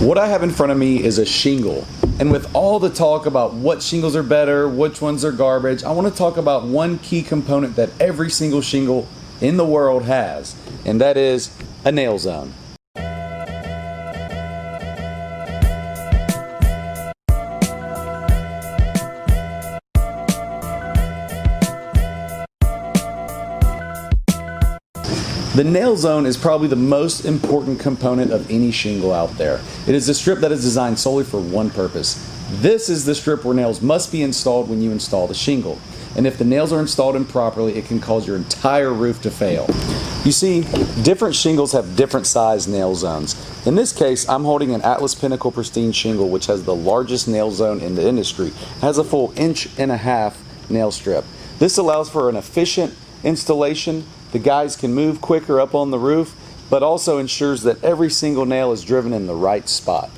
What I have in front of me is a shingle. And with all the talk about what shingles are better, which ones are garbage, I want to talk about one key component that every single shingle in the world has, and that is a nail zone. The nail zone is probably the most important component of any shingle out there. It is a strip that is designed solely for one purpose. This is the strip where nails must be installed when you install the shingle. And if the nails are installed improperly, it can cause your entire roof to fail. You see, different shingles have different size nail zones. In this case, I'm holding an Atlas Pinnacle Pristine shingle, which has the largest nail zone in the industry. It has a full 1.5 inch nail strip. This allows for an efficient installation. The guys can move quicker up on the roof, but also ensures that every single nail is driven in the right spot.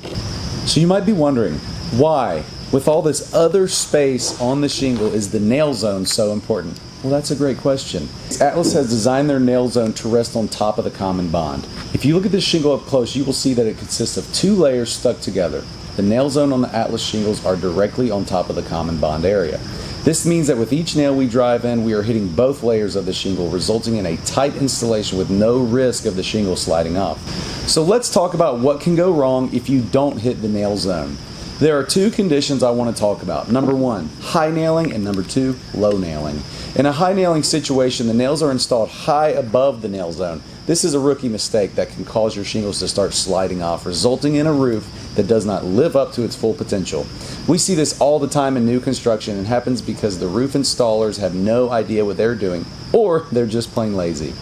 So you might be wondering, why, with all this other space on the shingle, is the nail zone so important? Well, that's a great question. Atlas has designed their nail zone to rest on top of the common bond. If you look at this shingle up close, you will see that it consists of 2 layers stuck together. The nail zone on the Atlas shingles are directly on top of the common bond area. This means that with each nail we drive in, we are hitting both layers of the shingle, resulting in a tight installation with no risk of the shingle sliding off. So let's talk about what can go wrong if you don't hit the nail zone. There are 2 conditions I want to talk about. Number 1, high nailing, and number 2, low nailing. In a high nailing situation, the nails are installed high above the nail zone. This is a rookie mistake that can cause your shingles to start sliding off, resulting in a roof that does not live up to its full potential. We see this all the time in new construction, and happens because the roof installers have no idea what they're doing, or they're just plain lazy.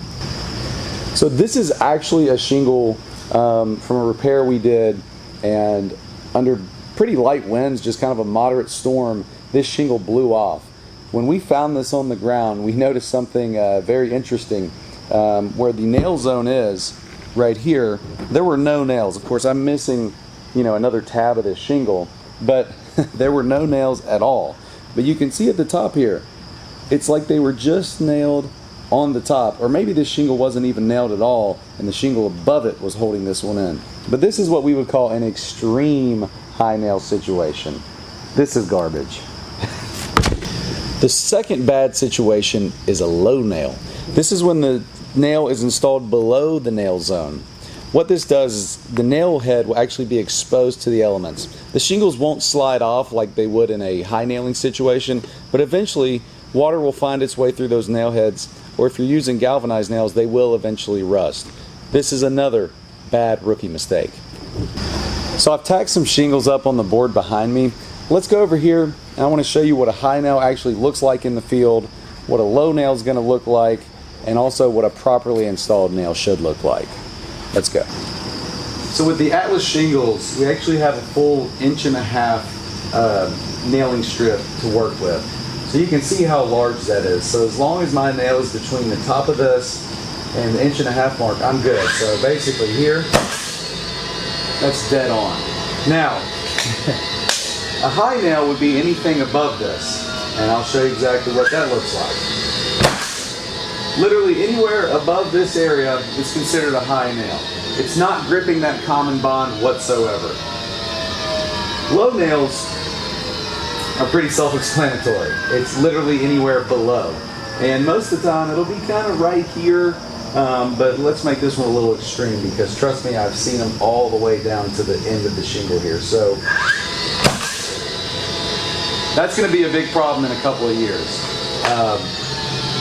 So this is actually a shingle from a repair we did, and under pretty light winds, just kind of a moderate storm, this shingle blew off. When we found this on the ground, we noticed something very interesting. Where the nail zone is, right here, there were no nails. Of course, I'm missing, another tab of this shingle, but there were no nails at all. But you can see at the top here, it's like they were just nailed on the top, or maybe this shingle wasn't even nailed at all, and the shingle above it was holding this one in. But this is what we would call an extreme high nail situation. This is garbage. The second bad situation is a low nail. This is when the nail is installed below the nail zone. What this does is the nail head will actually be exposed to the elements. The shingles won't slide off like they would in a high nailing situation, but eventually water will find its way through those nail heads, or if you're using galvanized nails, they will eventually rust. This is another bad rookie mistake. So I've tacked some shingles up on the board behind me. Let's go over here, and I want to show you what a high nail actually looks like in the field, what a low nail is going to look like, and also what a properly installed nail should look like. Let's go. So with the Atlas shingles, we actually have a full 1.5 inch nailing strip to work with. So you can see how large that is. So as long as my nail is between the top of this and the 1.5 inch mark, I'm good. So basically here, that's dead on. Now, a high nail would be anything above this, and I'll show you exactly what that looks like. Literally anywhere above this area is considered a high nail. It's not gripping that common bond whatsoever. Low nails are pretty self-explanatory. It's literally anywhere below. And most of the time it'll be kind of right here, but let's make this one a little extreme, because trust me, I've seen them all the way down to the end of the shingle here. So that's going to be a big problem in a couple of years.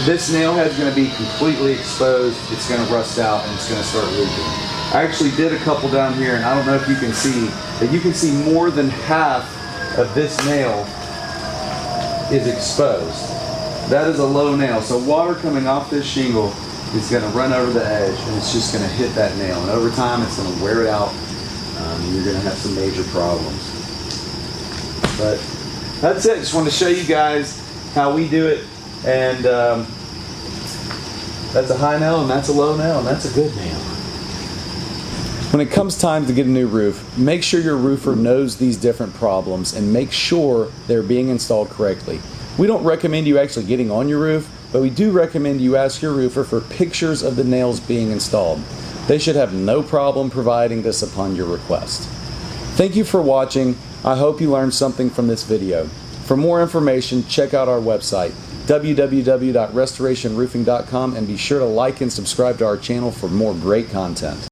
This nail head is going to be completely exposed, it's going to rust out, and it's going to start leaking. I actually did a couple down here, and I don't know if you can see, but you can see more than half of this nail is exposed. That is a low nail. So water coming off this shingle is going to run over the edge, and it's just going to hit that nail. And over time, it's going to wear it out, and you're going to have some major problems. But that's it. Just wanted to show you guys how we do it. And that's a high nail, and that's a low nail, and that's a good nail. When it comes time to get a new roof, make sure your roofer knows these different problems and make sure they're being installed correctly. We don't recommend you actually getting on your roof, but we do recommend you ask your roofer for pictures of the nails being installed. They should have no problem providing this upon your request. Thank you for watching. I hope you learned something from this video. For more information, check out our website, www.restorationroofing.com, and be sure to like and subscribe to our channel for more great content.